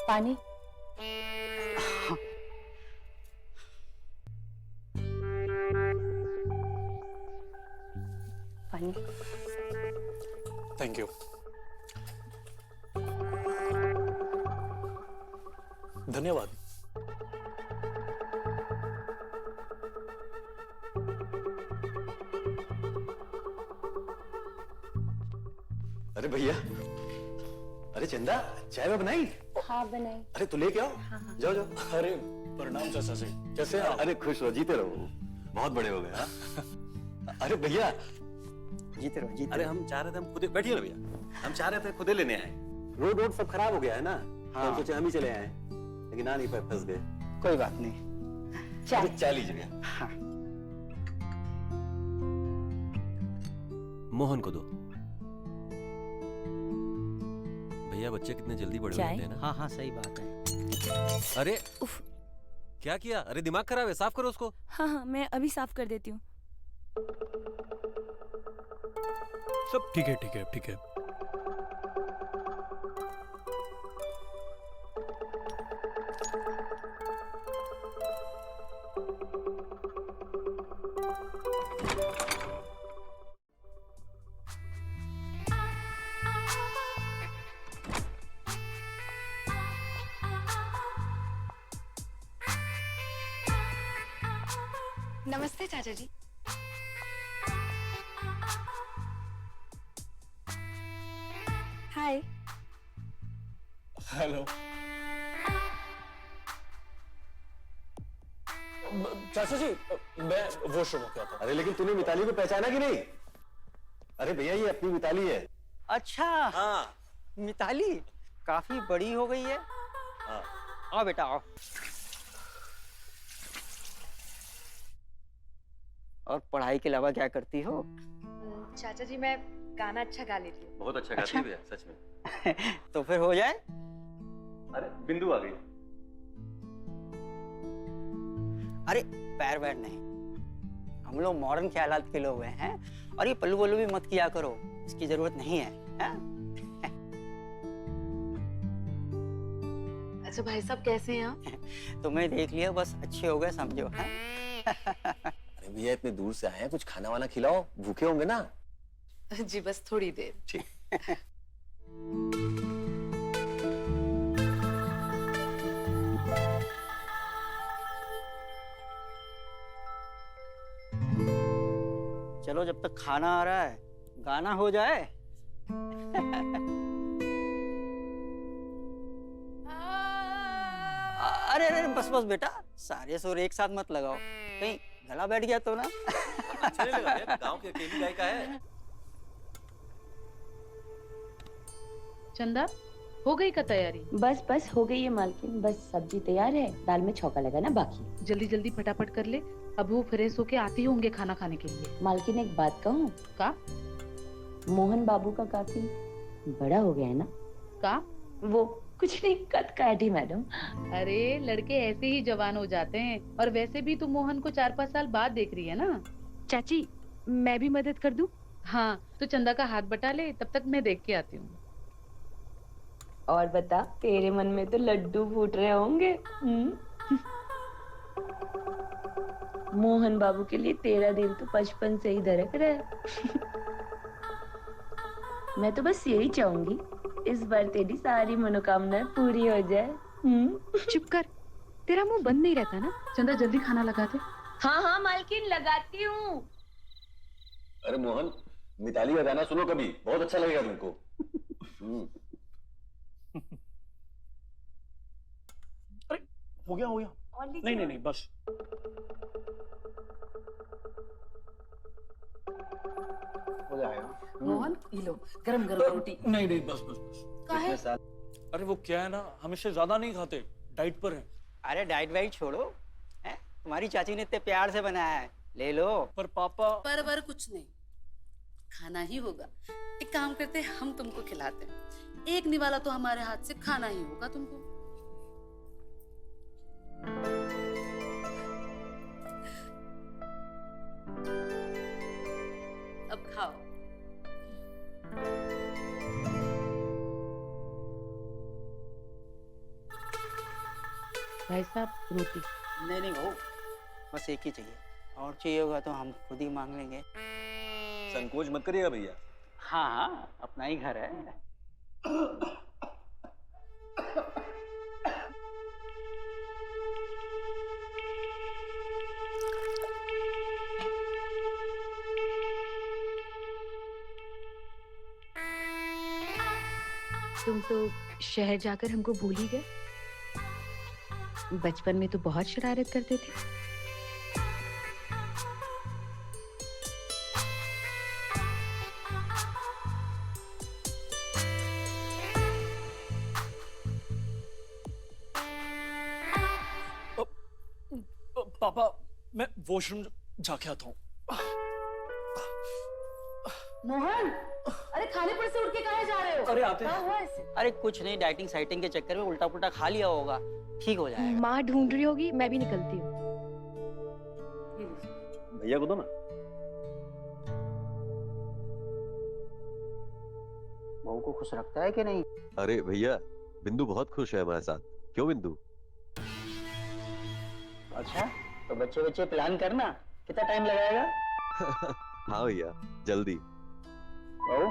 पानी। पानी। Thank you. धन्यवाद। अरे भैया, अरे चंदा, चाय में बनाई? हाँ बनाई। अरे तू लेके आओ। हाँ। जाओ जाओ। अरे प्रणाम चाचा जी, कैसे हैं आप? अरे खुश रहो, जीते रहो, बहुत बड़े हो गए। हाँ? अरे भैया, जीते रहो, जीते। अरे हम चाह रहे थे, हम खुद बैठिए ना भैया, हम चाह रहे थे खुद लेने आए। रोड रोड सब खराब हो गया है ना। हाँ। तो सोचे हम ही चले आए, लेकिन आ नहीं पाए, फंस गए। कोई बात नहीं। चाय चाय लीजिए भैया। हाँ। मोहन को दो। भैया बच्चे कितने जल्दी बड़े हो जाते हैं ना। हाँ हाँ सही बात है। अरे उफ, क्या किया? अरे दिमाग खराब है, साफ करो उसको। हाँ हाँ मैं अभी साफ कर देती हूँ। सब ठीक है, ठीक है, ठीक है। नमस्ते चाचा जी। हाय। हेलो। चाचा जी, मैं वॉशरूम होके आता हूँ। अरे लेकिन तूने मिताली को पहचाना कि नहीं? अरे भैया, ये अपनी मिताली है। अच्छा। हाँ। मिताली काफी बड़ी हो गई है। हाँ। आओ बेटा आओ। और पढ़ाई के अलावा क्या करती हो? चाचा जी मैं गाना अच्छा गा लेती हूँ। बहुत अच्छा गाती है भैया, सच में। तो फिर हो जाए। अरे बिंदु आ गई। अरे पैर वैर नहीं, हम लोग मॉडर्न ख्यालात के लोग हैं। और ये पल्लू वल्लू भी मत किया करो, इसकी जरूरत नहीं है, अच्छा भाई साहब कैसे हैं आप? तुम्हें देख लिया बस अच्छे हो गए समझो। अरे भैया, इतने दूर से आए हैं, कुछ खाना वाना खिलाओ, भूखे होंगे ना। जी बस थोड़ी देर। ठीक। चलो जब तक खाना आ रहा है गाना हो जाए। अरे अरे बस बस बेटा, सारे सुर एक साथ मत लगाओ, कहीं गला बैठ गया तो ना। अच्छा नहीं लगा भैया, गांव की अकेली गायिका है। चंदा हो गई का तैयारी? बस बस हो गई है मालकिन, बस सब्जी तैयार है, दाल में छौंका लगाना बाकी। जल्दी जल्दी फटाफट कर ले, अब वो फ्रेश होके आते ही होंगे खाना खाने के लिए। मालकिन एक बात कहूँ? का? मोहन बाबू का काफी बड़ा हो गया है ना? का? वो कुछ नहीं, कद काट ही मैडम। अरे लड़के ऐसे ही जवान हो जाते हैं, और वैसे भी तू मोहन को 4-5 साल बाद देख रही है ना। चाची मैं भी मदद कर दूं? हाँ तो चंदा का हाथ बटा ले, तब तक मैं देख के आती हूँ। और बता, तेरे मन में तो लड्डू फूट रहे होंगे। मोहन बाबू के लिए तेरा दिल तो बचपन से ही धड़क रहा है। मैं तो बस यही चाहूंगी, इस बार तेरी सारी मनोकामनाएं पूरी हो जाए। चुप कर, तेरा मुंह बंद नहीं रहता ना। चंदा जल्दी खाना लगा दे। हाँ हाँ मालकिन, लगाती हूँ। अरे मोहन, मिताली का गाना सुनो कभी, बहुत अच्छा लगेगा तुमको। अरे हो गया, हो गया। नहीं नहीं नहीं, बस। हो जाएगा। मोहन ये लो गरम गरम रोटी। नहीं नहीं, बस बस बस। काहे? अरे वो क्या है ना, हम इससे ज्यादा नहीं खाते, डाइट पर है। अरे डाइट वाइट छोड़ो, तुम्हारी चाची ने इतने प्यार से बनाया है, ले लो। पर पापा। पर कुछ नहीं, खाना ही होगा। एक काम करते हैं, हम तुमको खिलाते हैं। एक निवाला तो हमारे हाथ से खाना ही होगा तुमको। अब खाओ। भाई साहब रोटी। नहीं नहीं बहू, बस एक ही चाहिए, और चाहिए होगा तो हम खुद ही मांग लेंगे। संकोच मत करिएगा भैया। हाँ हाँ, अपना ही घर है। तुम तो शहर जाकर हमको भूल ही गए। बचपन में तो बहुत शरारत करते थे। पापा मैं वॉशरूम जाके आता हूँ। मोहन, अरे खाने पर से उठ के कहाँ जा रहे हो? अरे आते क्या हैं। हुआ इसे? अरे कुछ नहीं, डाइटिंग साइटिंग के चक्कर में उल्टा पुल्टा खा लिया होगा, ठीक हो जाएगा। माँ ढूंढ रही होगी, मैं भी निकलती हूँ। ये लीजिए। भैया को दो ना। बहू को खुश रखता है कि नहीं? अरे भैया, बिंदु बहुत खुश है हमारे साथ। क्यों बिंदु? अच्छा, तो बच्चे बच्चे प्लान करना, कितना टाइम लगाएगा? हाँ भैया, जल्दी। बहू,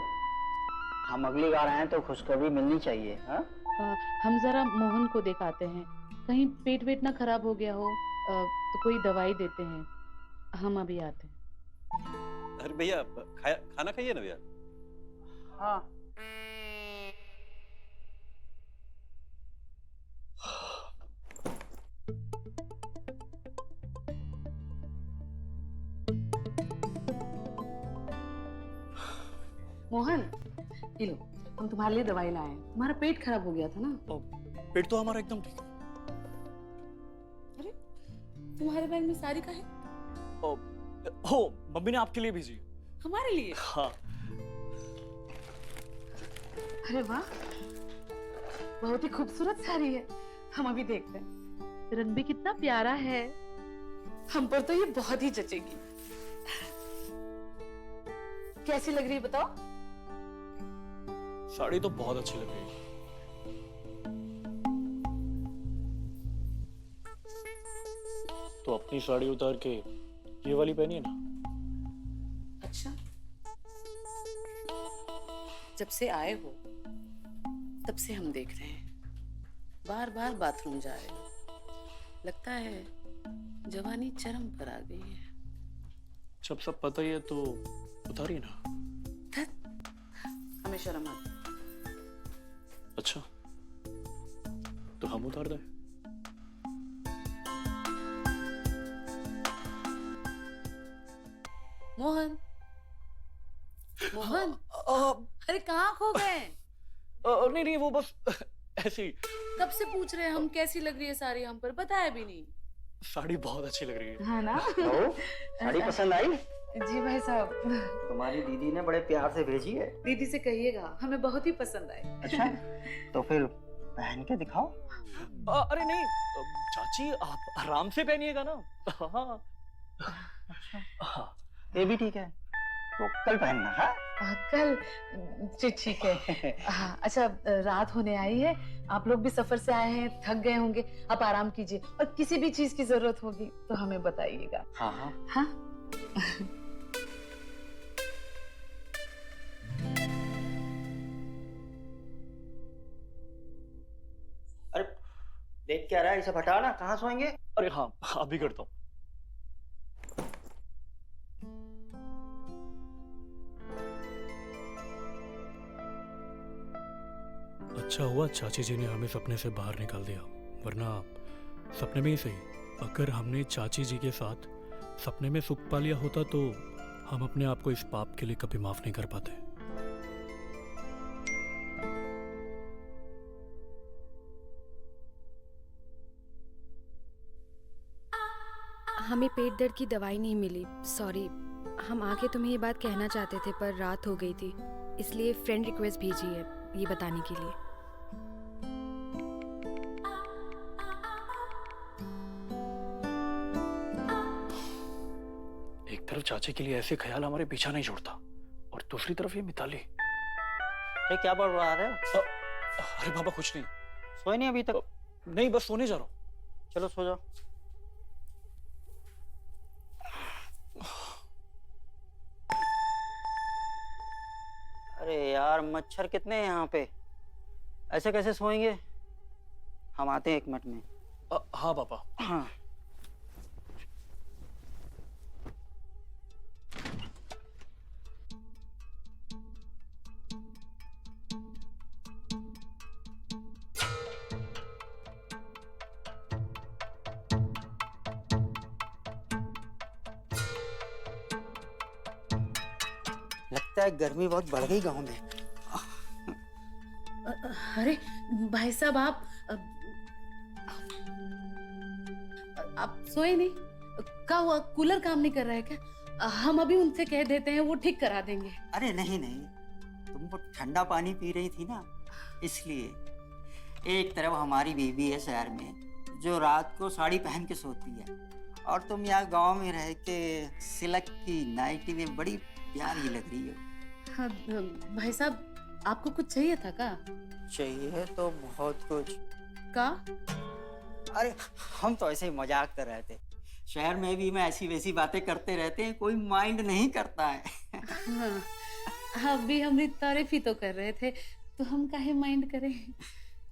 हम अगली बार आए तो खुशखबरी मिलनी चाहिए। हाँ? हम जरा मोहन को दिखाते हैं, कहीं पेट वेट ना खराब हो गया हो, तो कोई दवाई देते हैं। हम अभी आते हैं। अरे भैया खाना खाइए ना भैया। हाँ। मोहन, ये लो, हम तुम्हारे लिए दवाई लाए हैं। तुम्हारा पेट खराब हो गया था ना? पेट तो हमारा एकदम ठीक है। अरे, तुम्हारे बैग में साड़ी का है? हो मम्मी ने आपके लिए भेजी। हमारे लिए? हाँ। अरे वाह, बहुत ही खूबसूरत साड़ी है। हम अभी देखते हैं। रंग भी कितना प्यारा है। हम पर तो ये बहुत ही जचेगी। कैसी लग रही है बताओ? साड़ी तो बहुत अच्छी लग रही है। तो अपनी साड़ी उतार के ये वाली पहनिए ना। अच्छा, जब से आए हो तब से हम देख रहे हैं, बार बार बाथरूम जा रहे हो। लगता है जवानी चरम पर आ गई है। जब सब पता ही है तो उतारिए ना। हमें शर्म आती है। अच्छा, तो हम उतार दें। मोहन, मोहन, अरे कहाँ खो गए? नहीं नहीं, वो बस ऐसी। कब से पूछ रहे हैं हम कैसी लग रही है साड़ी, हम पर बताया भी नहीं। साड़ी बहुत अच्छी लग रही है। है ना? बहू, साड़ी पसंद आई? जी भाई साहब, तुम्हारी दीदी ने बड़े प्यार से भेजी है। दीदी से कहिएगा हमें बहुत ही पसंद आई। अच्छा, तो फिर पहन के दिखाओ। अरे नहीं चाची, आप आराम से पहनिएगा ना। हाँ। ये भी ठीक है, तो कल पहनना। हाँ? कल? जी ठीक है। हाँ, अच्छा रात होने आई है, आप लोग भी सफर से आए हैं, थक गए होंगे, आप आराम कीजिए और किसी भी चीज की जरूरत होगी तो हमें बताइएगा। हाँ हाँ। हाँ? अरे देख क्या रहा है, इसे हटा ना, कहाँ सोएंगे? अरे हाँ, अभी करता हूँ। अच्छा हुआ चाची जी ने हमें सपने से बाहर निकाल दिया, वरना सपने में ही सही, अगर हमने चाची जी के साथ सपने में सुख पा लिया होता तो हम अपने आप को इस पाप के लिए कभी माफ नहीं कर पाते। हमें पेट दर्द की दवाई नहीं मिली, सॉरी। हम आके तुम्हें ये बात कहना चाहते थे पर रात हो गई थी, इसलिए फ्रेंड रिक्वेस्ट भेजी है ये बताने के लिए। एक तरफ चाची के लिए ऐसे ख्याल हमारे पीछा नहीं छोड़ता और दूसरी तरफ ये मिताली। अरे क्या बड़बड़ा रहे हो? अरे बाबा कुछ नहीं। सोए नहीं अभी तक? नहीं, बस सोने जा रहा हूँ। चलो सो जाओ। अरे यार मच्छर कितने हैं यहाँ पे, ऐसे कैसे सोएंगे? हम आते हैं 1 मिनट में। हाँ पापा। हाँ। लगता है गर्मी बहुत बढ़ गई गांव में। अरे भाई साहब आप सोए नहीं? क्या हुआ, कूलर काम नहीं कर रहा है क्या? हम अभी उनसे कह देते हैं, वो ठीक करा देंगे। अरे नहीं नहीं, तुम वो ठंडा पानी पी रही थी ना, इसलिए। एक तरफ हमारी बीबी है शहर में जो रात को साड़ी पहन के सोती है, और तुम यहाँ गांव में रह के सिल्क की नाइटी में बड़ी प्यारी लग रही हो। हाँ, भाई साहब आपको कुछ चाहिए था का? चाहिए तो बहुत कुछ। का? अरे हम तो ऐसे ही मजाक कर रहे थे, शहर में भी मैं ऐसी वैसी बातें करते रहते हैं, कोई माइंड नहीं करता है। हाँ, अभी हमने तारीफ ही तो कर रहे थे, तो हम काहे माइंड करें।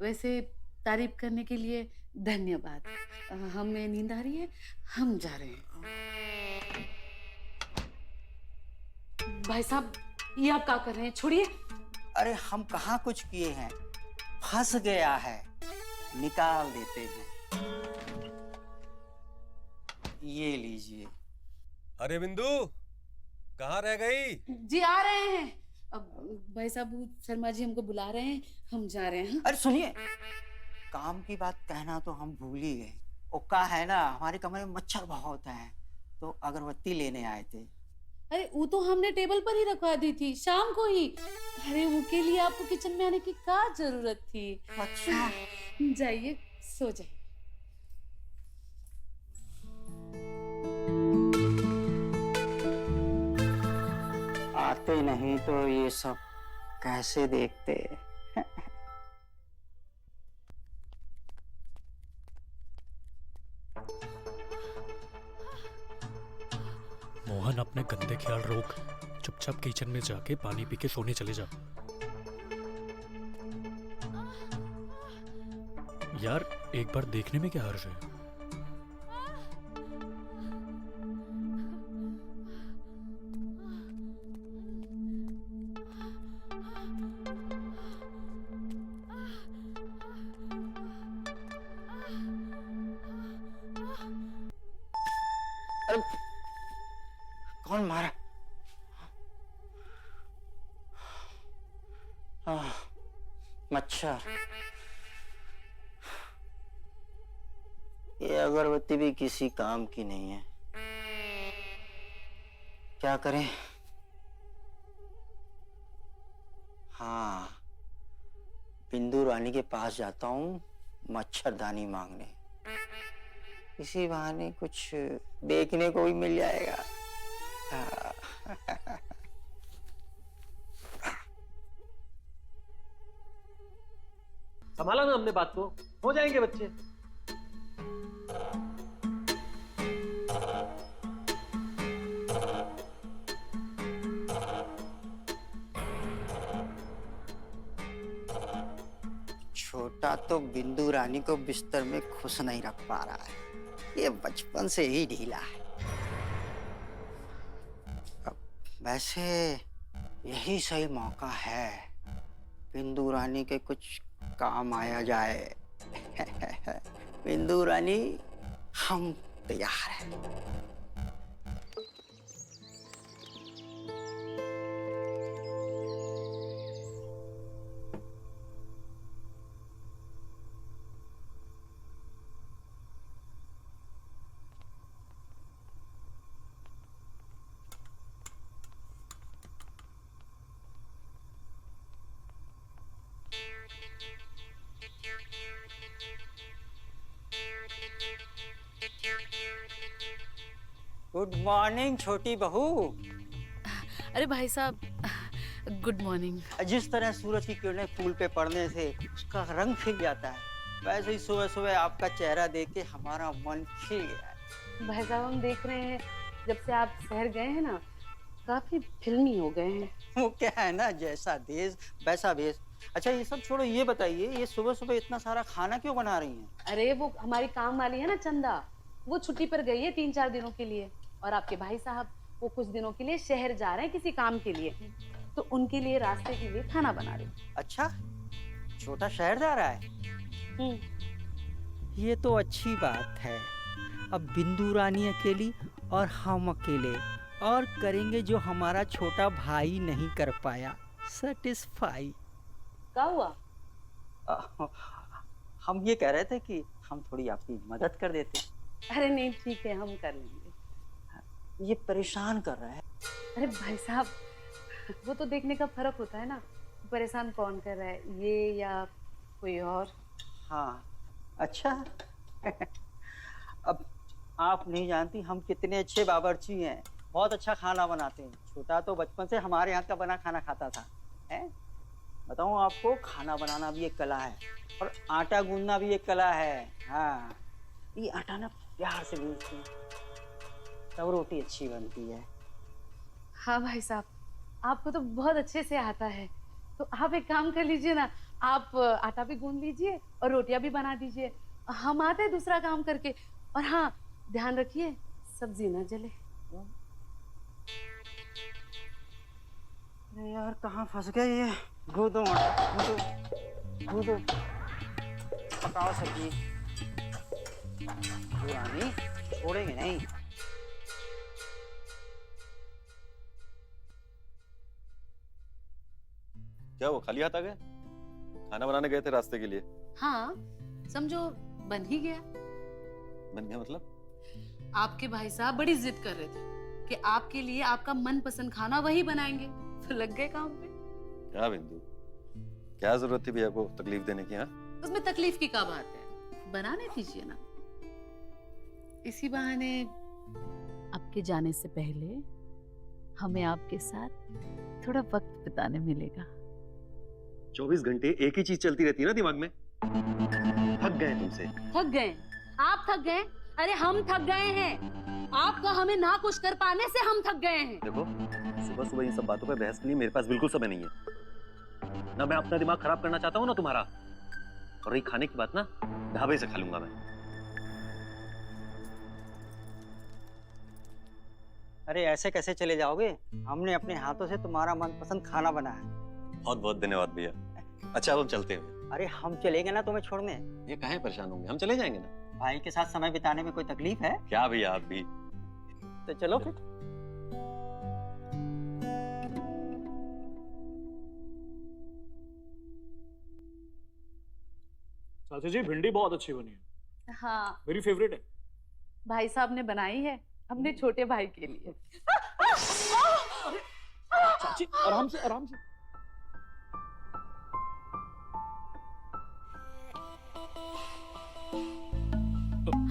वैसे तारीफ करने के लिए धन्यवाद। हमें नींद आ रही है, हम जा रहे हैं। भाई साहब ये आप क्या कर रहे हैं, छोड़िए। अरे हम कहाँ कुछ किए हैं, फंस गया है, निकाल देते हैं। ये लीजिए। अरे बिंदु कहाँ रह गई? जी आ रहे हैं। अब भाई साहब शर्मा जी हमको बुला रहे हैं, हम जा रहे हैं। अरे सुनिए, काम की बात कहना तो हम भूल ही गए। ओका है ना, हमारे कमरे में मच्छर बहुत हैं, तो अगरबत्ती लेने आए थे। अरे वो तो हमने टेबल पर ही रखवा दी थी शाम को ही। अरे वो के लिए आपको किचन में आने की क्या जरूरत थी? अच्छा जाइए सो जाइए। आते नहीं तो ये सब कैसे देखते। मोहन अपने गंदे ख्याल रोक, चुपचाप किचन में जाके पानी पी के सोने चले जा। यार एक बार देखने में क्या हर्ज है? कौन मारा? मच्छर। ये अगरबत्ती भी किसी काम की नहीं है, क्या करें? हाँ, बिंदु रानी के पास जाता हूँ मच्छरदानी मांगने, इसी बहाने कुछ देखने को भी मिल जाएगा। संभाला ना हमने बात को, हो जाएंगे बच्चे। छोटा तो बिंदु रानी को बिस्तर में खुश नहीं रख पा रहा है, ये बचपन से ही ढीला है। अब वैसे यही सही मौका है, बिंदु रानी के कुछ काम आया जाए। बिंदु रानी हम तैयार हैं। गुड मॉर्निंग छोटी बहू। अरे भाई साहब गुड मॉर्निंग। जिस तरह सूरज की किरणें फूल पे पड़ने से उसका रंग खिल जाता है, वैसे ही सुबह सुबह आपका चेहरा देख के हमारा मन खिल गया। भाई साहब हम देख रहे हैं जब से आप शहर गए हैं ना, काफी फिल्मी हो गए हैं। वो क्या है ना, जैसा देश वैसा भेष। अच्छा ये सब छोड़ो, ये बताइए ये सुबह सुबह इतना सारा खाना क्यों बना रही हैं? अरे वो हमारी काम वाली है ना चंदा, वो छुट्टी पर गई है 3-4 दिनों के लिए, और आपके भाई साहब वो कुछ दिनों के लिए शहर जा रहे हैं किसी काम के लिए, तो उनके लिए रास्ते के लिए खाना बना रही हूँ। अच्छा, छोटा शहर जा रहा है? ये तो अच्छी बात है। अब बिंदु रानी अकेली और हम अकेले, और करेंगे जो हमारा छोटा भाई नहीं कर पाया, सेटिस्फाई। क्या हुआ? हम ये कह रहे थे कि हम थोड़ी आपकी मदद कर देते। अरे नहीं ठीक है, हम कर लेंगे। ये परेशान कर रहा है। अरे भाई साहब वो तो देखने का फर्क होता है ना, परेशान कौन कर रहा है, ये या कोई और। हाँ अच्छा अब आप नहीं जानती हम कितने अच्छे बावर्ची हैं, बहुत अच्छा खाना बनाते हैं। छोटा तो बचपन से हमारे यहाँ का बना खाना खाता था। हैं बताऊँ आपको, खाना बनाना भी एक कला है और आटा गूंदना भी एक कला है। हाँ ये आटा ना प्यार से गूंदते हैं तब रोटी अच्छी बनती है। हाँ भाई साहब आपको तो बहुत अच्छे से आता है, तो आप एक काम कर लीजिए ना, आप आटा भी गूंद लीजिए और रोटियां भी बना दीजिए, हम आते हैं दूसरा काम करके। और हाँ ध्यान रखिए सब्जी ना जले। अरे यार कहाँ फंस गए ये। गूंदो गूंदो पकाओ सब्जी, रानी छोड़ेंगे नहीं। क्या वो खाली हाथ आ गए? खाना बनाने गए थे रास्ते के लिए? हाँ समझो बन ही गया। बन गया मतलब? आपके भाई साहब बड़ी जिद कर रहे थे कि आपके लिए आपका मनपसंद खाना वही बनाएंगे, तो लग गए काम पे। क्या बिंदु, क्या जरूरत थी भैया को तकलीफ देने की? हाँ उसमें तकलीफ की क्या बात है, बनाने दीजिए ना। इसी बहाने आपके जाने से पहले हमें आपके साथ थोड़ा वक्त बिताने मिलेगा। 24 घंटे एक ही चीज चलती रहती है ना दिमाग में। थक गए तुमसे। थक गए? आप थक गए? अरे हम थक गए हैं, आपका हमें ना कुछ कर पाने से हम थक गए हैं। देखो सुबह सुबह इन सब बातों पे बहस के लिए मेरे पास बिल्कुल समय नहीं है। ना मैं अपना दिमाग खराब करना चाहता हूँ ना तुम्हारा। और रही खाने की बात ना, ढाबे से खा लूंगा मैं। अरे ऐसे कैसे चले जाओगे, हमने अपने हाथों से तुम्हारा मनपसंद खाना बनाया। बहुत बहुत धन्यवाद भैया। अच्छा अब हम चलते हैं। अरे हम चलेंगे ना तुम्हें छोड़ने। ये काहे परेशान होंगे, हम चले जाएंगे ना। भाई के साथ समय बिताने में कोई तकलीफ है क्या भैया आप भी। तो चलो फिर। चाचा जी भिंडी बहुत अच्छी बनी है, हाँ मेरी फेवरेट है। भाई साहब ने बनाई है अपने छोटे भाई के लिए। चाची आराम से आराम से।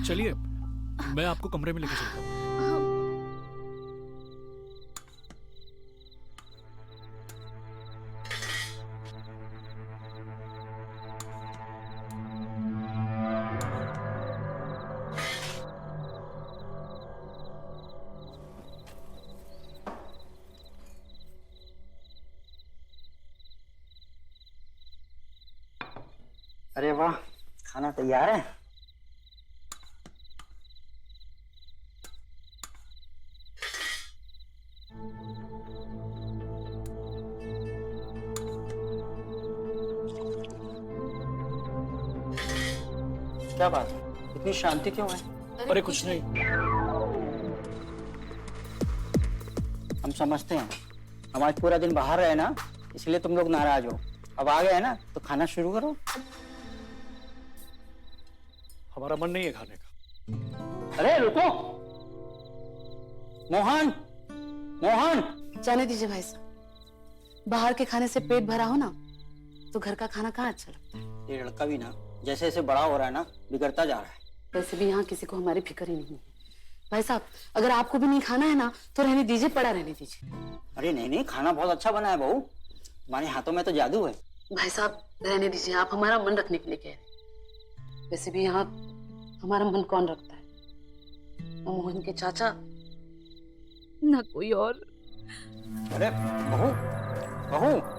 चलिए मैं आपको कमरे में लेके चलता हूँ। अरे वाह, खाना तैयार है। क्या बात है, इतनी शांति क्यों है? अरे कुछ नहीं। हम समझते हैं हम आज पूरा दिन बाहर रहे ना, इसलिए तुम लोग नाराज हो। अब आ गए ना तो खाना शुरू करो। हमारा मन नहीं है खाने का। अरे रुको, मोहन मोहन। जाने दीजिए भाई साहब, बाहर के खाने से पेट भरा हो ना तो घर का खाना कहाँ अच्छा लगता है। ये लड़का भी ना जैसे जैसे बड़ा हो रहा है ना बिगड़ता जा रहा है। वैसे भी यहाँ किसी को हमारी फिक्र ही नहीं है। भाई साहब अगर आपको भी नहीं खाना है ना तो रहने दीजिए, पड़ा रहने दीजिए। अरे नहीं नहीं, खाना बहुत अच्छा बना है बहू, तुम्हारे हाथों में तो जादू है। भाई साहब रहने दीजिए, आप हमारा मन रखने के लिए कह रहे हैं। वैसे भी यहाँ हमारा मन कौन रखता है? न मोहन के चाचा, न कोई और। अरे बहू, बहू।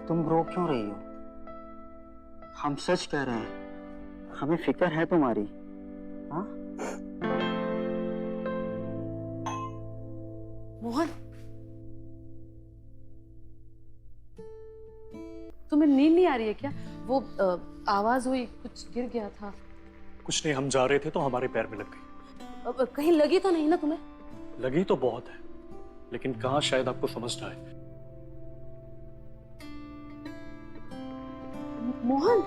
तुम रो क्यों रही हो? हम सच कह रहे हैं, हमें फिक्र है तुम्हारी। हाँ? मोहन, तुम्हें नींद नहीं आ रही है क्या? वो आवाज हुई, कुछ गिर गया था। कुछ नहीं, हम जा रहे थे तो हमारे पैर में लग गई। कहीं लगी तो नहीं ना तुम्हें? लगी तो बहुत है, लेकिन कहाँ शायद आपको समझ ना आए। मोहन,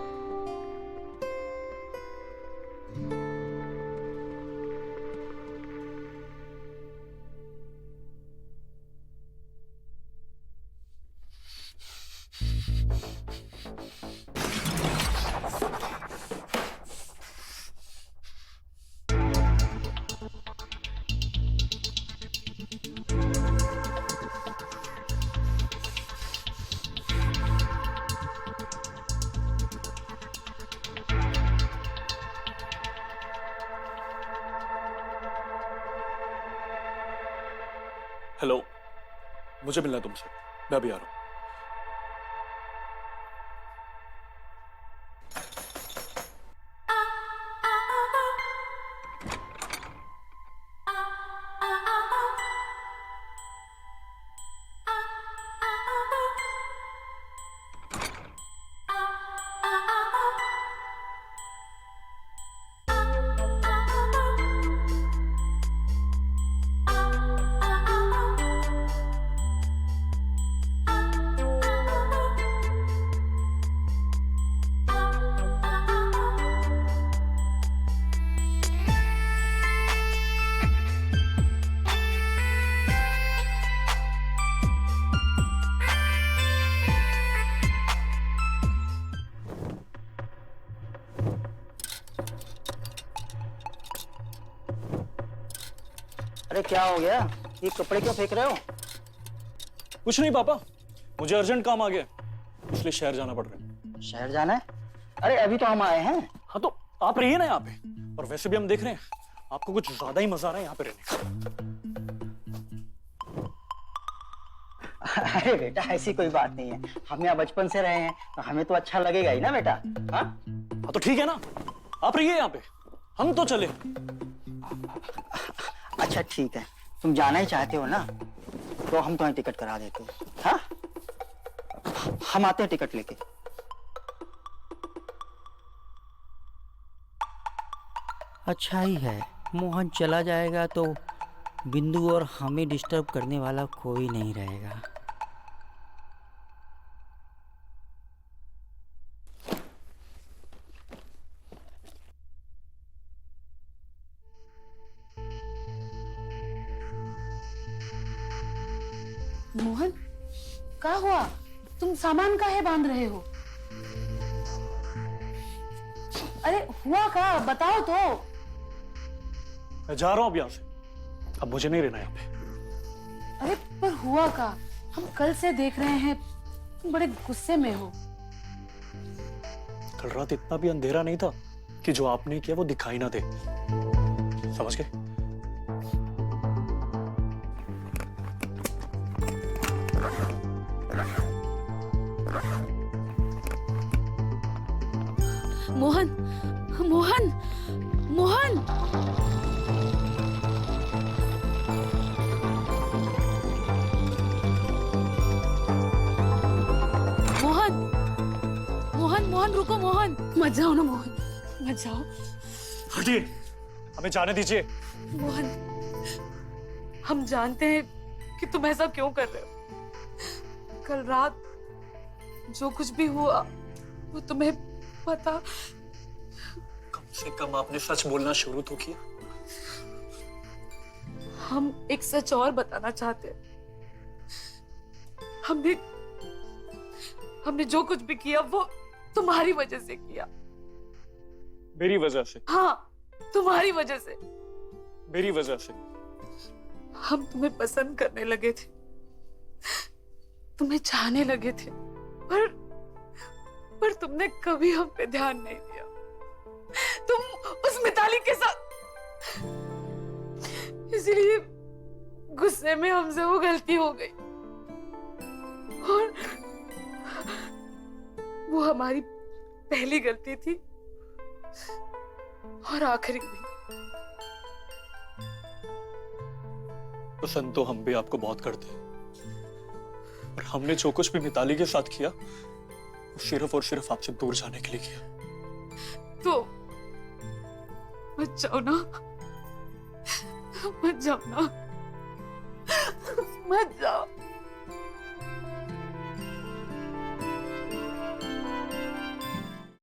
हेलो, मुझे मिलना है तुमसे, मैं अभी आ रहा हूँ। अरे क्या हो गया? ये कपड़े क्यों फेंक रहे हो? कुछ नहीं पापा, मुझे अर्जेंट काम आ गया, इसलिए शहर जाना पड़ रहा है। शहर जाना है? अरे अभी तो हम आए हैं। हाँ तो आप रहिए ना यहाँ पे, और वैसे भी हम देख रहे हैं आपको कुछ ज्यादा ही मजा आ रहा है यहाँ पे रहने का। अरे बेटा ऐसी कोई बात नहीं है, हम यहाँ बचपन से रहे हैं तो हमें तो अच्छा लगेगा ही ना बेटा। हाँ हाँ तो ठीक है ना, आप रहिए यहाँ पे, हम तो चले। अच्छा ठीक है, तुम जाना ही चाहते हो ना, तो हम तुम्हें टिकट करा देते हैं। हाँ हम आते हैं टिकट लेके। अच्छा ही है, मोहन चला जाएगा तो बिंदु और हमें डिस्टर्ब करने वाला कोई नहीं रहेगा। मोहन, क्या हुआ? तुम सामान काहे बांध रहे हो? अरे हुआ क्या, बताओ तो। मैं जा रहा हूँ अब यहाँ से, अब मुझे नहीं रहना यहाँ पे। अरे पर हुआ क्या? हम कल से देख रहे हैं तुम बड़े गुस्से में हो। कल रात इतना भी अंधेरा नहीं था कि जो आपने किया वो दिखाई ना दे, समझ गए? मोहन, मोहन, मोहन। मोहन, मोहन, मोहन रुको मोहन, मत जाओ ना मोहन, मत जाओ। हटिए, हमें जाने दीजिए। मोहन, हम जानते हैं कि तुम ऐसा क्यों कर रहे हो। कल रात जो कुछ भी हुआ वो तुम्हें पता। से कम आपने सच बोलना शुरू तो किया। हम एक सच और बताना चाहते हैं। हमने जो कुछ भी किया वो तुम्हारी वजह से किया। मेरी वजह से? हाँ, तुम्हारी वजह से। मेरी वजह से? हम तुम्हें पसंद करने लगे थे, तुम्हें चाहने लगे थे, पर तुमने कभी हम पे ध्यान नहीं दिया। तुम उस मिताली के साथ, इसलिए गुस्से में हमसे वो गलती हो गई और वो हमारी पहली गलती थी और आखिरी भी। पसंद तो हम भी आपको बहुत करते हैं, पर हमने जो कुछ भी मिताली के साथ किया वो सिर्फ और सिर्फ आपसे दूर जाने के लिए किया। तो मत जाओ ना, मत जाओ ना, मत जाओ।